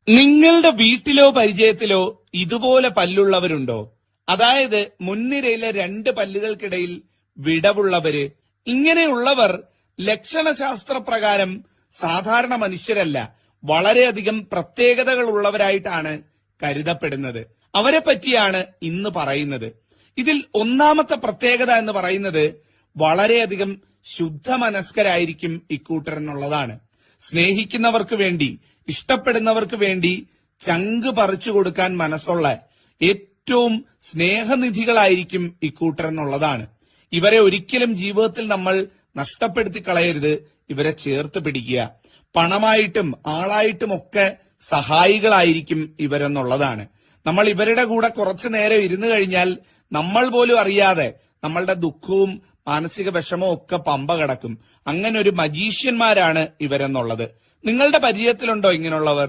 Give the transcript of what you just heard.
നിങ്ങളുടെ വീട്ടിലോ പരിചയത്തിലോ ഇതുപോലെ പല്ലുള്ളവരുണ്ടോ? അതായത് മുൻനിരയിലെ രണ്ട് പല്ലുകൾക്കിടയിൽ വിടവുള്ളവര്. ഇങ്ങനെയുള്ളവർ ലക്ഷണശാസ്ത്രപ്രകാരം സാധാരണ മനുഷ്യരല്ല, വളരെയധികം പ്രത്യേകതകളുള്ളവരായിട്ടാണ് കരുതപ്പെടുന്നത്. അവരെ പറ്റിയാണ് ഇന്ന് പറയുന്നത്. ഇതിൽ ഒന്നാമത്തെ പ്രത്യേകത എന്ന് പറയുന്നത് വളരെയധികം ശുദ്ധമനസ്കരായിരിക്കും ഇക്കൂട്ടർ എന്നുള്ളതാണ്. സ്നേഹിക്കുന്നവർക്ക് വേണ്ടി, ഇഷ്ടപ്പെടുന്നവർക്ക് വേണ്ടി ചങ്ക് പറിച്ചു കൊടുക്കാൻ മനസ്സുള്ള ഏറ്റവും സ്നേഹനിധികളായിരിക്കും ഇക്കൂട്ടർ എന്നുള്ളതാണ്. ഇവരെ ഒരിക്കലും ജീവിതത്തിൽ നമ്മൾ നഷ്ടപ്പെടുത്തി കളയരുത്. ഇവരെ ചേർത്ത് പിടിക്കുക. പണമായിട്ടും ആളായിട്ടും ഒക്കെ സഹായികളായിരിക്കും ഇവരെന്നുള്ളതാണ്. നമ്മൾ ഇവരുടെ കൂടെ കുറച്ചു നേരം ഇരുന്നു കഴിഞ്ഞാൽ നമ്മൾ പോലും അറിയാതെ നമ്മളുടെ ദുഃഖവും മാനസിക വിഷമവും ഒക്കെ പമ്പ കടക്കും. അങ്ങനെ ഒരു മജീഷ്യന്മാരാണ് ഇവരെന്നുള്ളത്. നിങ്ങളുടെ പരിചയത്തിലുണ്ടോ ഇങ്ങനെയുള്ളവർ?